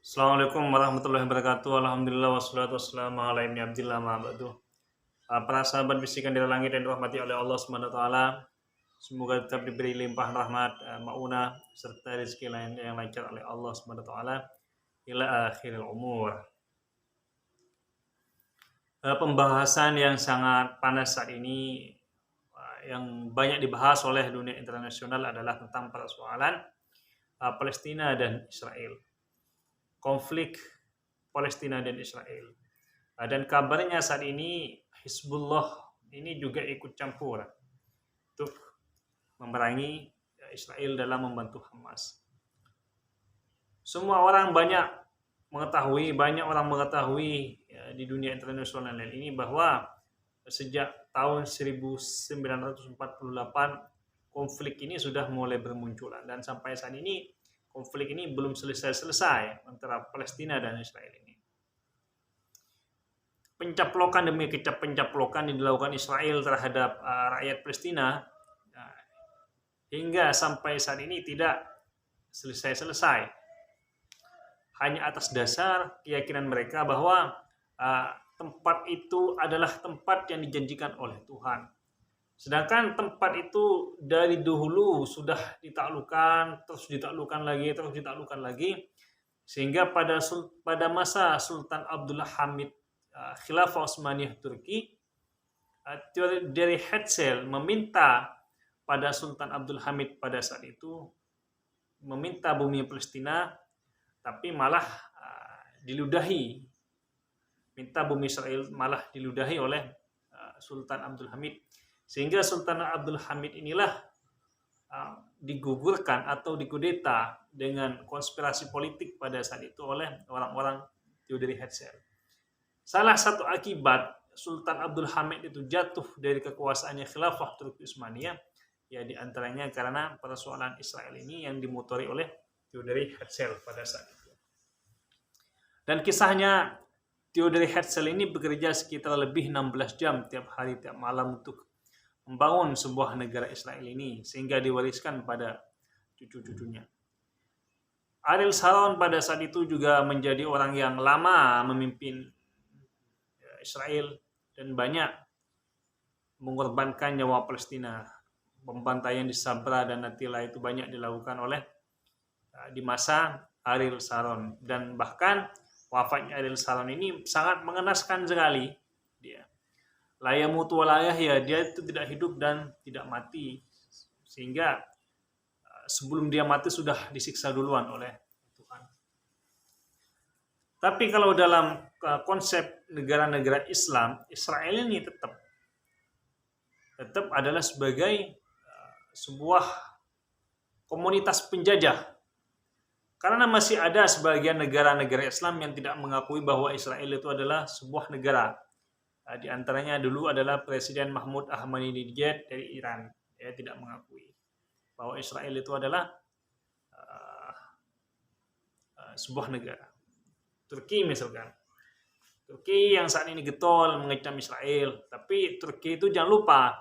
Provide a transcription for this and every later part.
Assalamualaikum warahmatullahi wabarakatuh. Alhamdulillah wassalatu wassalamu ala ibni abdillah ma ba'du. Para sahabat bisikan dari langit yang dirahmati oleh Allah Subhanahu wa taala, semoga tetap diberi limpah rahmat, maunah serta rezeki lain yang lancar oleh Allah Subhanahu wa taala ila akhiril umur. Pembahasan yang sangat panas saat ini yang banyak dibahas oleh dunia internasional adalah tentang persoalan Palestina dan Israel. Konflik Palestina dan Israel. Dan kabarnya saat ini Hizbullah ini juga ikut campur untuk memerangi Israel dalam membantu Hamas. Semua orang banyak orang mengetahui di dunia internasional ini bahwa sejak tahun 1948 konflik ini sudah mulai bermunculan dan sampai saat ini konflik ini belum selesai antara Palestina dan Israel ini. Pencaplokan demi pencaplokan yang dilakukan Israel terhadap rakyat Palestina hingga sampai saat ini tidak selesai. Hanya atas dasar keyakinan mereka bahwa tempat itu adalah tempat yang dijanjikan oleh Tuhan. Sedangkan tempat itu dari dahulu sudah ditaklukkan, terus ditaklukkan lagi, sehingga pada masa Sultan Abdullah Hamid Khilafah Utsmaniyah Turki, dari Herzl meminta pada Sultan Abdul Hamid pada saat itu meminta bumi Palestina, tapi malah minta bumi Israel malah diludahi oleh Sultan Abdul Hamid, sehingga Sultan Abdul Hamid inilah digugurkan atau dikudeta dengan konspirasi politik pada saat itu oleh orang-orang Theodore Herzl. Salah satu akibat Sultan Abdul Hamid itu jatuh dari kekuasaannya Khilafah Turki Utsmaniyah ya diantaranya karena persoalan Israel ini yang dimotori oleh Theodore Herzl pada saat itu. Dan kisahnya Theodore Herzl ini bekerja sekitar lebih 16 jam tiap hari tiap malam untuk membangun sebuah negara Israel ini sehingga diwariskan pada cucu-cucunya. Ariel Sharon pada saat itu juga menjadi orang yang lama memimpin Israel dan banyak mengorbankan nyawa Palestina. Pembantaian di Sabra dan Natila itu banyak dilakukan oleh di masa Ariel Sharon, dan bahkan wafatnya Ariel Sharon ini sangat mengenaskan sekali. Dia layamutu walayah, ya dia itu tidak hidup dan tidak mati, sehingga sebelum dia mati sudah disiksa duluan oleh Tuhan. Tapi kalau dalam konsep negara-negara Islam, Israel ini tetap adalah sebagai sebuah komunitas penjajah. Karena masih ada sebagian negara-negara Islam yang tidak mengakui bahwa Israel itu adalah sebuah negara. Di antaranya dulu adalah Presiden Mahmud Ahmadinejad dari Iran. Dia tidak mengakui bahwa Israel itu adalah sebuah negara. Turki misalkan. Turki yang saat ini getol mengecam Israel. Tapi Turki itu jangan lupa,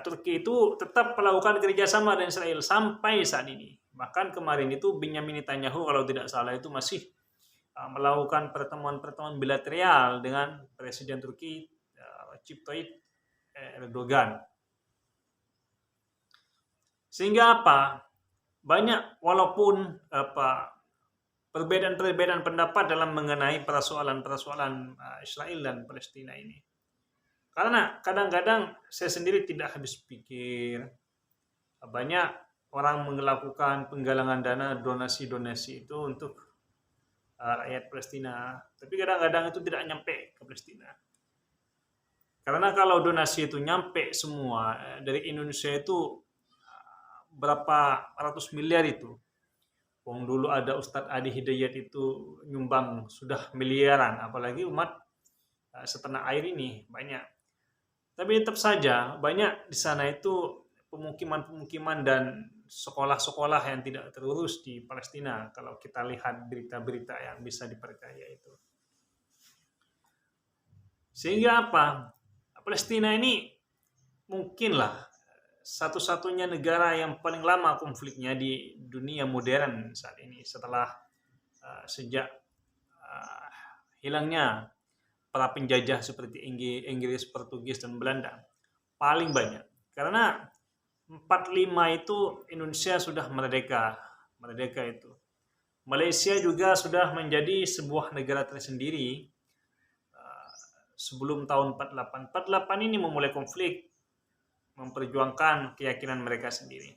Turki itu tetap melakukan kerjasama dengan Israel sampai saat ini. Bahkan kemarin itu Benyamin Netanyahu kalau tidak salah itu masih melakukan pertemuan-pertemuan bilateral dengan Presiden Turki Recep Tayyip Erdogan. Sehingga apa? Banyak walaupun perbedaan pendapat dalam mengenai persoalan Israel dan Palestina ini. Karena kadang-kadang saya sendiri tidak habis pikir, banyak orang melakukan penggalangan dana donasi-donasi itu untuk rakyat Palestina, tapi kadang-kadang itu tidak nyampe ke Palestina. Karena kalau donasi itu nyampe semua dari Indonesia itu berapa ratus miliar itu. Wong dulu ada Ustadz Adi Hidayat itu nyumbang sudah miliaran, apalagi umat setanah air ini banyak. Tapi tetap saja banyak di sana itu pemukiman-pemukiman dan sekolah-sekolah yang tidak terurus di Palestina kalau kita lihat berita-berita yang bisa dipercaya itu. Sehingga apa? Palestina ini mungkinlah satu-satunya negara yang paling lama konfliknya di dunia modern saat ini setelah sejak hilangnya para penjajah seperti Inggris, Portugis, dan Belanda. Paling banyak. Karena 45 itu Indonesia sudah merdeka. Merdeka itu. Malaysia juga sudah menjadi sebuah negara tersendiri sebelum tahun 48. 48 ini memulai konflik, memperjuangkan keyakinan mereka sendiri.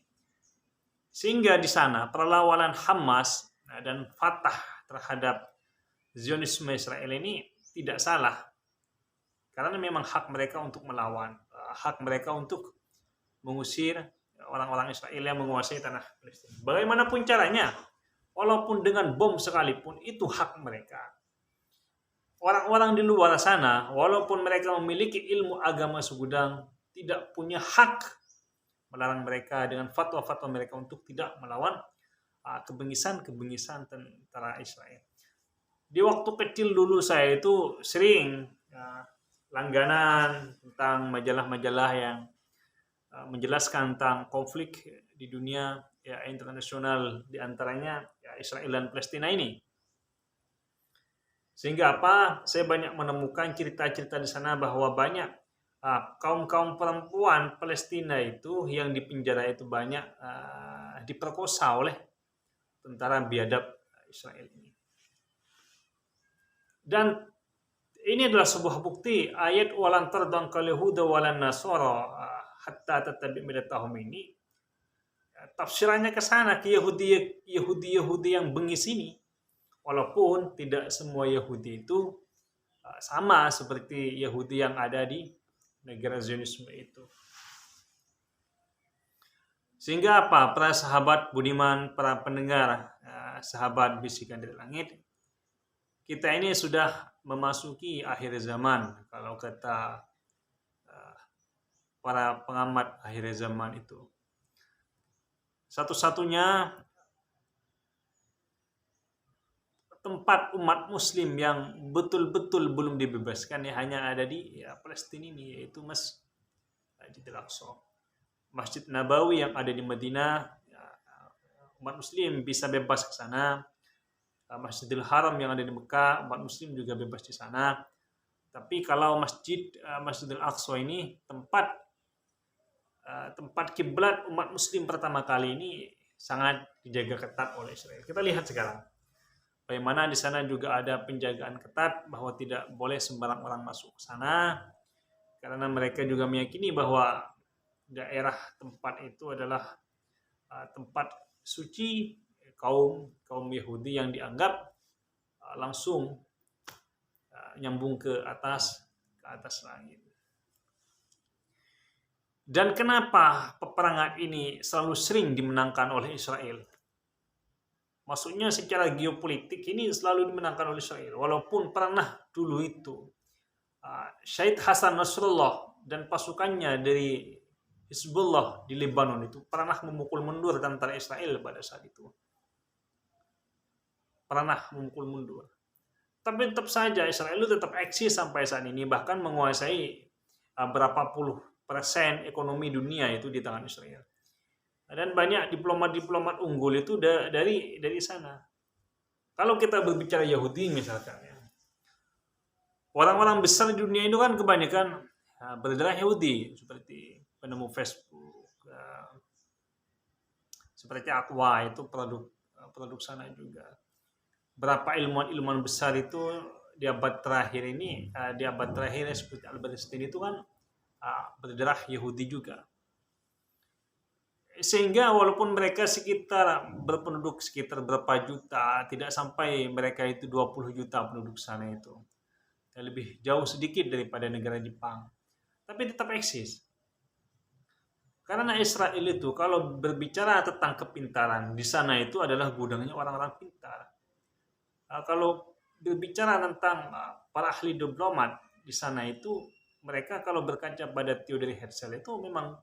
Sehingga di sana perlawanan Hamas dan Fatah terhadap Zionisme Israel ini tidak salah. Karena memang hak mereka untuk melawan, hak mereka untuk mengusir orang-orang Israel yang menguasai tanah Palestina. Bagaimanapun caranya, walaupun dengan bom sekalipun, itu hak mereka. Orang-orang di luar sana, walaupun mereka memiliki ilmu agama segudang, tidak punya hak melarang mereka dengan fatwa-fatwa mereka untuk tidak melawan kebengisan tentara Israel. Di waktu kecil dulu saya itu sering langganan tentang majalah-majalah yang menjelaskan tentang konflik di dunia internasional, diantaranya Israel dan Palestina ini. Sehingga saya banyak menemukan cerita-cerita di sana bahwa banyak kaum-kaum perempuan Palestina itu yang dipenjara itu banyak diperkosa oleh tentara biadab Israel ini. Dan ini adalah sebuah bukti ayat walan tardang kal yahuda walan nasara hatta tattabi' millatahum ini. Tafsirannya ke sana, ke Yahudi yang bengis ini. Walaupun tidak semua Yahudi itu sama seperti Yahudi yang ada di negara Zionisme itu. Sehingga para sahabat budiman, para pendengar, sahabat bisikan dari langit, kita ini sudah memasuki akhir zaman. Kalau kata para pengamat akhir zaman itu, satu-satunya tempat umat muslim yang betul-betul belum dibebaskan hanya ada di Palestina ini, yaitu Masjidil Aqsa. Masjid Nabawi yang ada di Madinah, umat muslim bisa bebas ke sana. Masjidil Haram yang ada di Mekah, umat muslim juga bebas di sana. Tapi kalau Masjidil Aqsa ini tempat kiblat umat muslim pertama kali ini sangat dijaga ketat oleh Israel. Kita lihat sekarang bagaimana di sana juga ada penjagaan ketat bahwa tidak boleh sembarang orang masuk ke sana, karena mereka juga meyakini bahwa daerah tempat itu adalah tempat suci kaum Yahudi yang dianggap langsung nyambung ke atas langit. Dan kenapa peperangan ini selalu sering dimenangkan oleh Israel? Maksudnya secara geopolitik ini selalu dimenangkan oleh Israel. Walaupun pernah dulu itu Syed Hasan Nasrullah dan pasukannya dari Hizbullah di Lebanon itu pernah memukul mundur tentara Israel pada saat itu. Pernah memukul mundur. Tapi tetap saja Israel itu tetap eksis sampai saat ini, bahkan menguasai berapa puluh persen ekonomi dunia itu di tangan Israel. Dan banyak diplomat unggul itu dari sana. Kalau kita berbicara Yahudi misalkan, orang-orang besar di dunia itu kan kebanyakan berdarah Yahudi, seperti penemu Facebook, seperti Aqua itu produk sana juga. Berapa ilmuwan besar itu di abad terakhir seperti Albert Einstein itu kan berdarah Yahudi juga. Sehingga walaupun mereka berpenduduk sekitar berapa juta, tidak sampai mereka itu 20 juta penduduk sana itu. Lebih jauh sedikit daripada negara Jepang. Tapi tetap eksis. Karena Israel itu kalau berbicara tentang kepintaran, di sana itu adalah gudangnya orang-orang pintar. Kalau berbicara tentang para ahli diplomat di sana itu, mereka kalau berkaca pada Theodor Herzl itu memang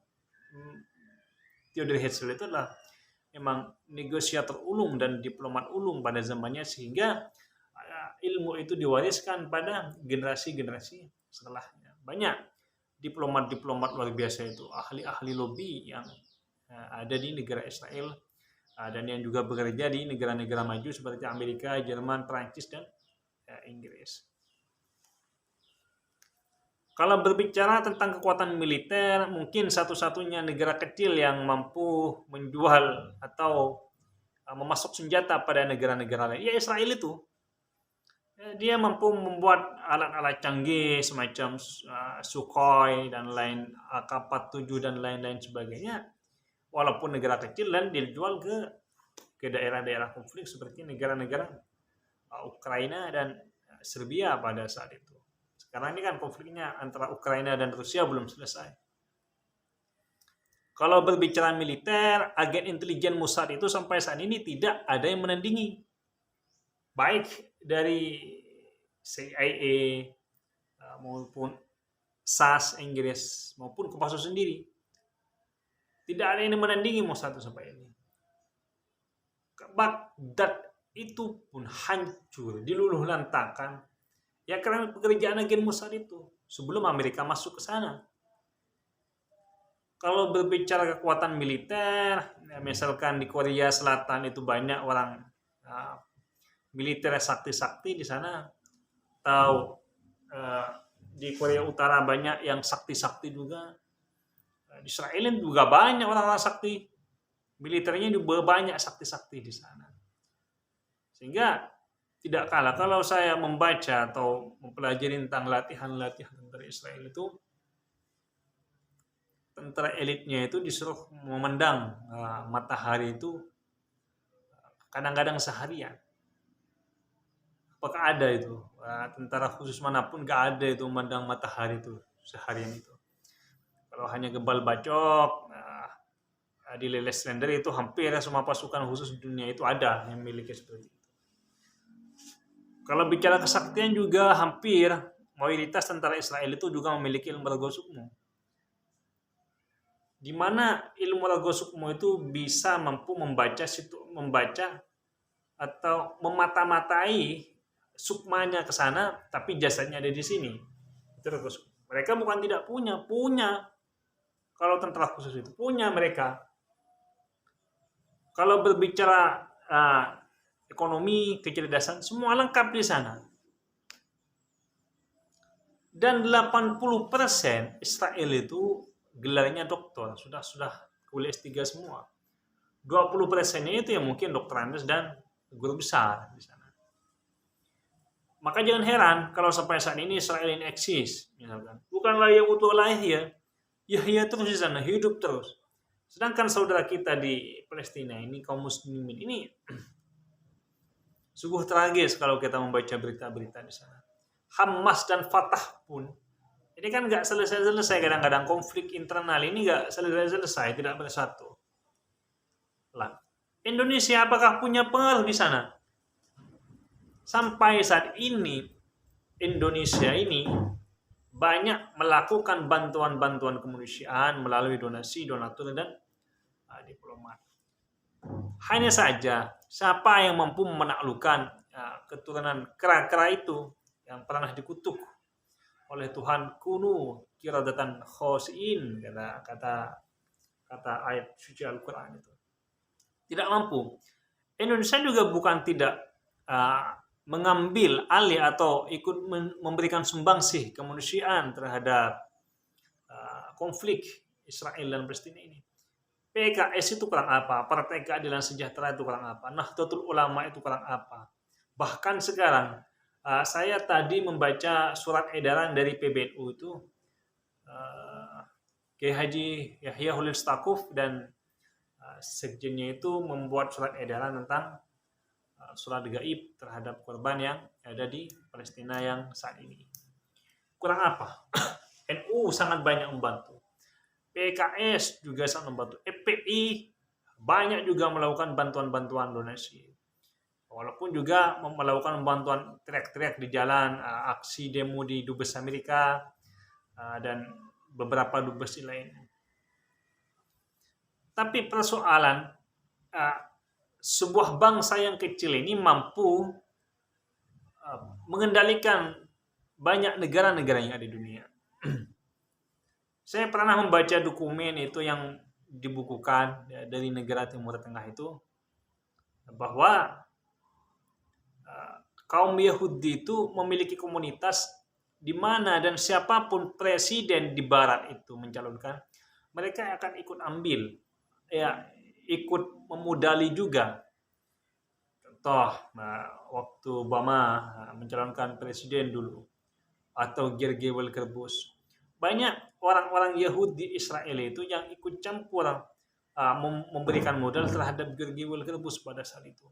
Theodor Herzl itu adalah memang negosiator ulung dan diplomat ulung pada zamannya, sehingga ilmu itu diwariskan pada generasi-generasi setelahnya. Banyak diplomat luar biasa itu, ahli-ahli lobby yang ada di negara Israel dan yang juga bekerja di negara-negara maju seperti Amerika, Jerman, Prancis, dan Inggris. Kalau berbicara tentang kekuatan militer, mungkin satu-satunya negara kecil yang mampu menjual atau memasok senjata pada negara-negara lain, ya Israel itu. Dia mampu membuat alat-alat canggih semacam Sukhoi dan lain, AK-47 dan lain-lain sebagainya. Walaupun negara kecil, dan dijual ke daerah-daerah konflik seperti negara-negara Ukraina dan Serbia pada saat itu. Sekarang ini kan konfliknya antara Ukraina dan Rusia belum selesai. Kalau berbicara militer, agen intelijen Mossad itu sampai saat ini tidak ada yang menandingi. Baik dari CIA maupun SAS Inggris maupun Kopassus sendiri. Tidak ada yang menandingi Mossad sampai ini. Baghdad itu pun hancur, diluluh lantakan. Ya karena pekerjaan agen Mossad itu sebelum Amerika masuk ke sana. Kalau berbicara kekuatan militer, misalkan di Korea Selatan itu banyak orang militer sakti-sakti di sana, atau di Korea Utara banyak yang sakti-sakti juga. Di Israel juga banyak orang-orang sakti, militernya juga banyak sakti-sakti di sana. Sehingga tidak kalah kalau saya membaca atau mempelajari tentang latihan-latihan tentara Israel itu, tentara elitnya itu disuruh memandang matahari itu kadang-kadang seharian. Apakah ada itu tentara khusus manapun gak ada itu memandang matahari itu seharian itu. Kalau hanya gebal bacok, di Leles Slender itu hampir semua pasukan khusus dunia itu ada yang memiliki seperti itu. Kalau bicara kesaktian juga hampir mayoritas tentara Israel itu juga memiliki ilmu raga sukmo. Di mana ilmu raga sukmo itu bisa mampu membaca atau memata-matai sukmanya ke sana, tapi jasadnya ada di sini. Itu raga sukmo. Mereka bukan tidak punya. Kalau tentara khusus itu punya mereka. Kalau berbicara ekonomi, kecerdasan, semua lengkap di sana. Dan 80% Israel itu gelarnya doktor, sudah kuliah S3 semua. 20%-nya itu yang mungkin doktorandes dan guru besar di sana. Maka jangan heran kalau sampai saat ini Israel ini eksis, misalkan. Bukanlah yang utuh lahir, Yahya terus di sana, hidup terus. Sedangkan saudara kita di Palestina ini, kaum muslimin ini sungguh tragis kalau kita membaca berita-berita di sana. Hamas dan Fatah pun ini kan nggak selesai-selesai, kadang-kadang konflik internal ini nggak selesai-selesai, tidak bersatu. Lah, Indonesia apakah punya pengaruh di sana? Sampai saat ini Indonesia ini banyak melakukan bantuan-bantuan kemanusiaan melalui donasi, donatur, dan diplomat. Hanya saja siapa yang mampu menaklukkan keturunan kera-kera itu yang pernah dikutuk oleh Tuhan kuno kiradatan khosiin, kata ayat suci Al-Quran itu. Tidak mampu. Indonesia juga bukan tidak mengambil alih atau ikut memberikan sumbangsih kemanusiaan terhadap konflik Israel dan Palestina ini. PKS itu kurang apa? Partai Keadilan Sejahtera itu kurang apa? Nahdlatul Ulama itu kurang apa? Bahkan sekarang saya tadi membaca surat edaran dari PBNU itu, Kiai Haji Yahya Holil Stakuf dan sekjennya itu membuat surat edaran tentang sholat gaib terhadap korban yang ada di Palestina yang saat ini. Kurang apa? NU sangat banyak membantu. PKS juga sangat membantu. FPI banyak juga melakukan bantuan-bantuan donasi. Walaupun juga melakukan bantuan teriak-teriak di jalan, aksi demo di Dubes Amerika, dan beberapa dubes lain. Tapi persoalan sebuah bangsa yang kecil ini mampu mengendalikan banyak negara-negara yang ada di dunia. Saya pernah membaca dokumen itu yang dibukukan dari negara Timur Tengah itu, bahwa kaum Yahudi itu memiliki komunitas di mana dan siapapun presiden di Barat itu mencalonkan, mereka akan ikut ambil, ya ikut memodali juga. Contoh, waktu Obama mencalonkan presiden dulu, atau George Walker Bush, banyak orang-orang Yahudi Israel itu yang ikut campur memberikan modal terhadap George Walker Bush pada saat itu.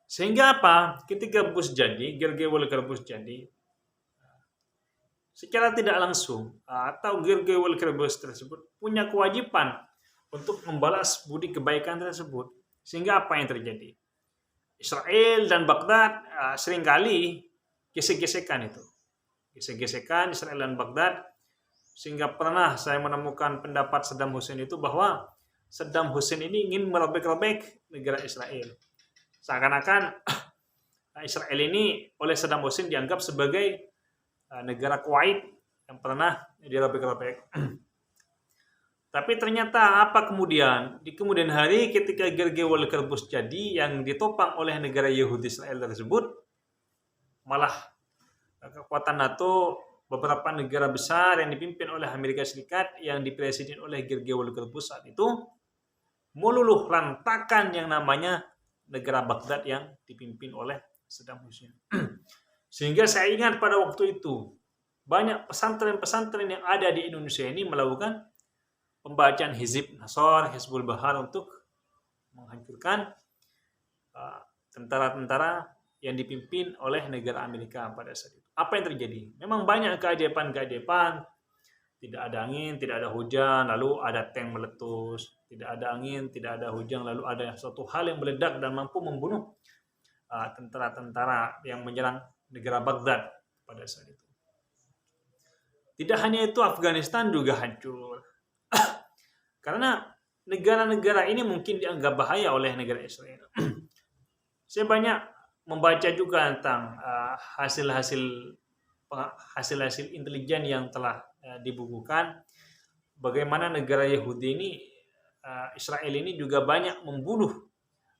Sehingga apa? Ketika George Walker Bush jadi, secara tidak langsung atau George Walker Bush tersebut punya kewajiban untuk membalas budi kebaikan tersebut. Sehingga apa yang terjadi? Israel dan Baghdad seringkali gesek-gesekan itu. Gesek-gesekan Israel dan Baghdad, sehingga pernah saya menemukan pendapat Saddam Hussein itu bahwa Saddam Hussein ini ingin merobek-robek negara Israel. Seakan-akan Israel ini oleh Saddam Hussein dianggap sebagai negara Kuwait yang pernah dirobek-robek. Tapi ternyata apa kemudian? Di kemudian hari ketika George Walker Bush jadi, yang ditopang oleh negara Yahudi Israel tersebut, malah kekuatan NATO, beberapa negara besar yang dipimpin oleh Amerika Serikat yang dipresiden oleh George Walker Bush saat itu, meluluh lantakan yang namanya negara Baghdad yang dipimpin oleh Saddam Hussein. Sehingga saya ingat pada waktu itu banyak pesantren-pesantren yang ada di Indonesia ini melakukan pembacaan Hizib Nasr, Hizbul Bahar untuk menghancurkan tentara-tentara yang dipimpin oleh negara Amerika pada saat itu. Apa yang terjadi? Memang banyak keajaiban-keajaiban. Tidak ada angin, tidak ada hujan, lalu ada tank meletus. Tidak ada angin, tidak ada hujan, lalu ada suatu hal yang meledak dan mampu membunuh tentara-tentara yang menyerang negara Baghdad pada saat itu. Tidak hanya itu, Afghanistan juga hancur. Karena negara-negara ini mungkin dianggap bahaya oleh negara Israel. Saya banyak membaca juga tentang hasil-hasil intelijen yang telah dibukukan, bagaimana negara Yahudi ini, Israel ini juga banyak membunuh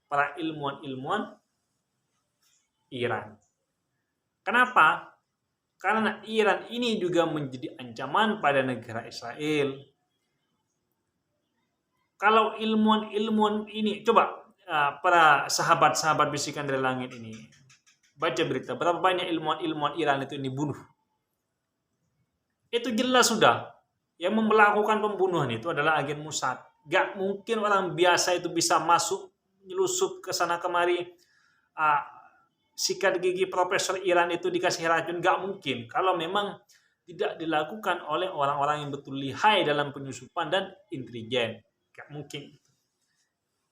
para ilmuwan-ilmuwan Iran. Kenapa? Karena Iran ini juga menjadi ancaman pada negara Israel. Kalau ilmuwan-ilmuwan ini, coba para sahabat-sahabat bisikan dari langit ini, baca berita berapa banyak ilmuwan-ilmuwan Iran itu dibunuh. Itu jelas sudah, yang melakukan pembunuhan itu adalah agen Mossad. Gak mungkin orang biasa itu bisa masuk, nyelusup ke sana kemari, sikat gigi profesor Iran itu dikasih racun. Gak mungkin, kalau memang tidak dilakukan oleh orang-orang yang betul lihai dalam penyusupan dan intelijen. Gak mungkin.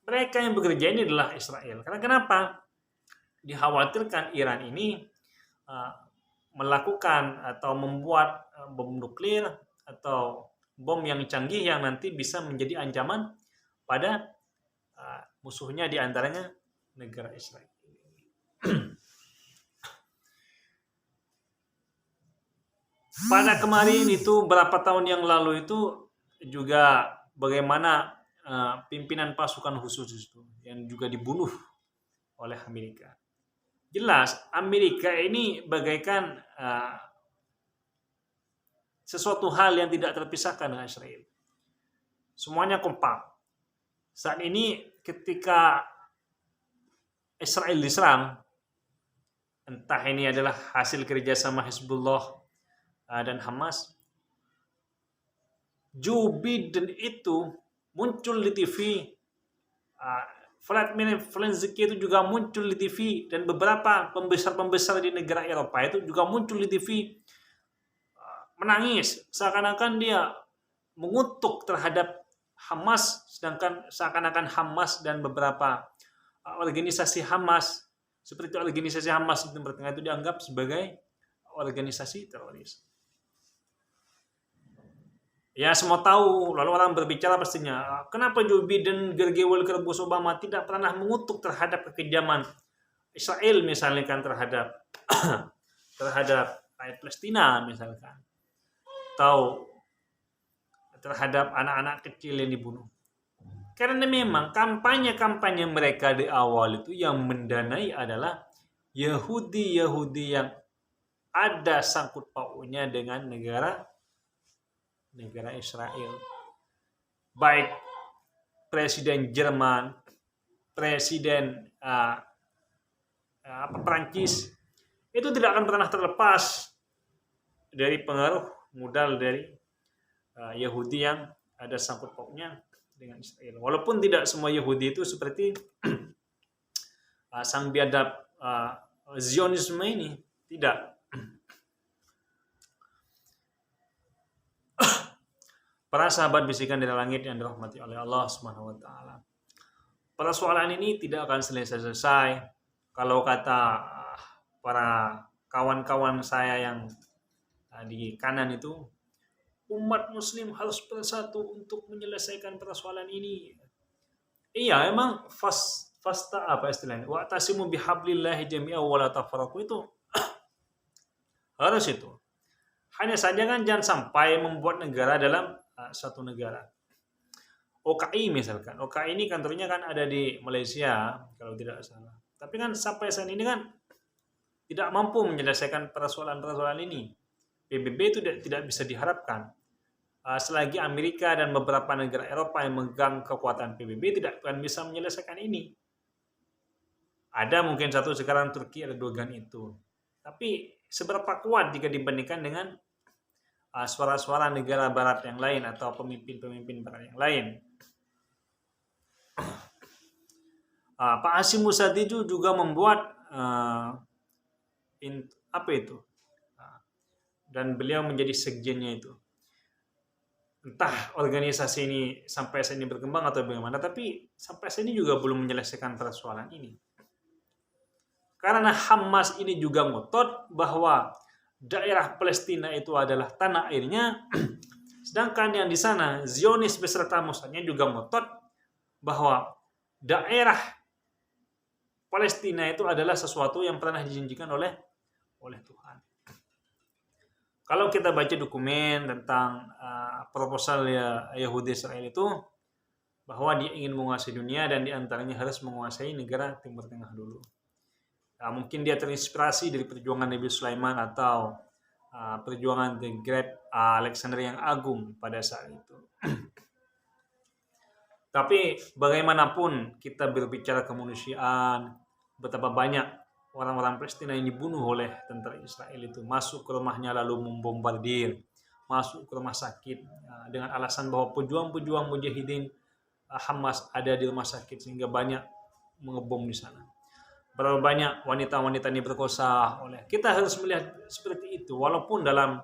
Mereka yang bekerja ini adalah Israel. Karena kenapa? Dikhawatirkan Iran ini melakukan atau membuat bom nuklir atau bom yang canggih yang nanti bisa menjadi ancaman pada musuhnya, diantaranya negara Israel. Pada kemarin itu, berapa tahun yang lalu itu juga bagaimana pimpinan pasukan khusus itu yang juga dibunuh oleh Amerika. Jelas Amerika ini bagaikan sesuatu hal yang tidak terpisahkan dengan Israel. Semuanya kompak. Saat ini ketika Israel diserang, entah ini adalah hasil kerjasama Hezbollah dan Hamas, Joe Biden itu muncul di TV, Vladimir Zelensky itu juga muncul di TV, dan beberapa pembesar-pembesar di negara Eropa itu juga muncul di TV menangis, seakan-akan dia mengutuk terhadap Hamas, sedangkan seakan-akan Hamas dan beberapa organisasi Hamas, seperti organisasi Hamas di Timur Tengah, itu dianggap sebagai organisasi teroris. Ya, semua tahu, lalu orang berbicara pastinya, kenapa Joe Biden, George Walker Bush, Obama tidak pernah mengutuk terhadap kekejaman Israel misalkan terhadap rakyat Palestina misalkan, atau terhadap anak-anak kecil yang dibunuh. Karena memang kampanye-kampanye mereka di awal itu yang mendanai adalah Yahudi-Yahudi yang ada sangkut pautnya dengan negara Israel. Baik Presiden Jerman, Presiden Perancis, itu tidak akan pernah terlepas dari pengaruh modal dari Yahudi yang ada sangkut pautnya dengan Israel. Walaupun tidak semua Yahudi itu seperti sang biadab Zionisme ini, tidak. Para sahabat bisikan dari langit yang dirahmati oleh Allah Subhanahu wa taala. Persoalan ini tidak akan selesai-selesai kalau kata para kawan-kawan saya yang di kanan itu, umat muslim harus bersatu untuk menyelesaikan persoalan ini. Iya, emang fasta apa istilahnya? Wa tasimu bihablillahi jami'a wa la tafarraqu, itu harus itu. Hanya saja kan jangan sampai membuat negara dalam satu negara. OKI misalkan. OKI ini kantornya kan ada di Malaysia kalau tidak salah. Tapi kan sampai saat ini kan tidak mampu menyelesaikan persoalan-persoalan ini. PBB itu tidak bisa diharapkan. Selagi Amerika dan beberapa negara Eropa yang memegang kekuatan PBB tidak akan bisa menyelesaikan ini. Ada mungkin satu sekarang Turki ada Erdogan itu. Tapi seberapa kuat jika dibandingkan dengan suara-suara negara barat yang lain atau pemimpin-pemimpin barat yang lain. Pak Hasyim Muzadi juga membuat dan beliau menjadi sekjennya itu. Entah organisasi ini sampai saat ini berkembang atau bagaimana, tapi sampai saat ini juga belum menyelesaikan persoalan ini. Karena Hamas ini juga ngotot bahwa daerah Palestina itu adalah tanah airnya, sedangkan yang di sana Zionis beserta Mossadnya juga ngotot bahwa daerah Palestina itu adalah sesuatu yang pernah dijanjikan oleh Tuhan. Kalau kita baca dokumen tentang proposal Yahudi Israel itu, bahwa dia ingin menguasai dunia dan diantaranya harus menguasai negara Timur Tengah dulu. Mungkin dia terinspirasi dari perjuangan Nabi Sulaiman atau perjuangan The Great Alexander yang Agung pada saat itu. Tapi bagaimanapun kita berbicara kemanusiaan, betapa banyak orang-orang Palestina yang dibunuh oleh tentara Israel itu, masuk ke rumahnya lalu membombardir, masuk ke rumah sakit dengan alasan bahwa pejuang-pejuang mujahidin Hamas ada di rumah sakit sehingga banyak mengebom di sana. Berapa banyak wanita-wanita ini berkosa oleh. Kita harus melihat seperti itu, walaupun dalam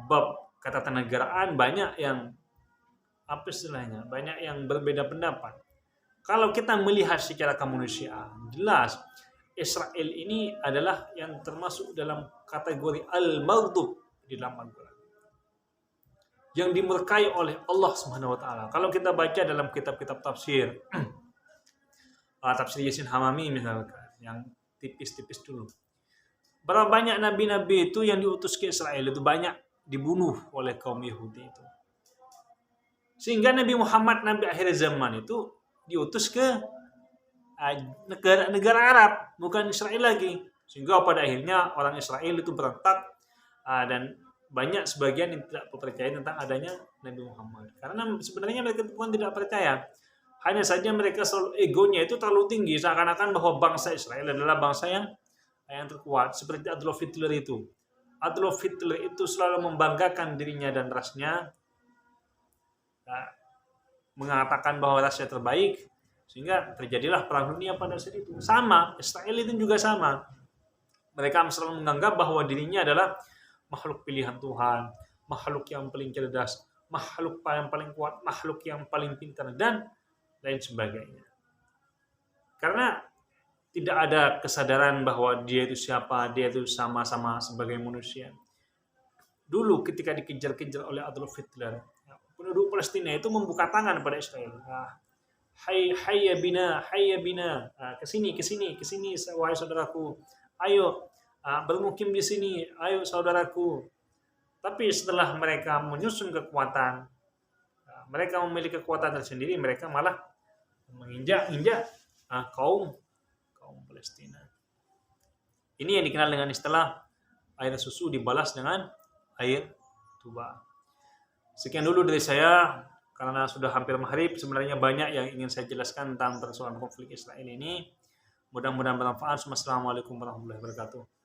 bab ketatanegaraan banyak yang banyak yang berbeda pendapat. Kalau kita melihat secara kemanusiaan, jelas Israel ini adalah yang termasuk dalam kategori al-maghdub di dalam Al-Quran, yang dimurkai oleh Allah Subhanahu wa taala. Kalau kita baca dalam kitab-kitab tafsir, tafsir Yasin Hamami misalkan, yang tipis-tipis dulu. Berapa banyak nabi-nabi itu yang diutus ke Israel itu banyak dibunuh oleh kaum Yahudi itu. Sehingga Nabi Muhammad, Nabi akhir zaman itu diutus ke negara Arab, bukan Israel lagi. Sehingga pada akhirnya orang Israel itu berontak dan banyak sebagian yang tidak percaya tentang adanya Nabi Muhammad. Karena sebenarnya mereka bukan tidak percaya. Hanya saja mereka selalu egonya itu terlalu tinggi, seakan-akan bahwa bangsa Israel adalah bangsa yang terkuat. Seperti Adolf Hitler itu. Adolf Hitler itu selalu membanggakan dirinya dan rasnya, mengatakan bahwa rasnya terbaik, sehingga terjadilah perang dunia pada saat itu. Sama, Israel itu juga sama. Mereka selalu menganggap bahwa dirinya adalah makhluk pilihan Tuhan, makhluk yang paling cerdas, makhluk yang paling kuat, makhluk yang paling pintar, dan lain sebagainya. Karena tidak ada kesadaran bahwa dia itu siapa, dia itu sama-sama sebagai manusia. Dulu ketika dikejar-kejar oleh Adolf Hitler, penduduk Palestina itu membuka tangan pada Israel. Hayya bina, kesini, wahai saudaraku. Ayo bermukim di sini, ayo saudaraku. Tapi setelah mereka menyusun kekuatan, mereka memiliki kekuatan tersendiri, mereka malah menginjak-injak kaum Palestina. Ini yang dikenal dengan istilah air susu dibalas dengan air tuba. Sekian dulu dari saya, karena sudah hampir maghrib. Sebenarnya banyak yang ingin saya jelaskan tentang persoalan konflik Israel ini. Mudah-mudahan bermanfaat. Assalamualaikum warahmatullahi wabarakatuh.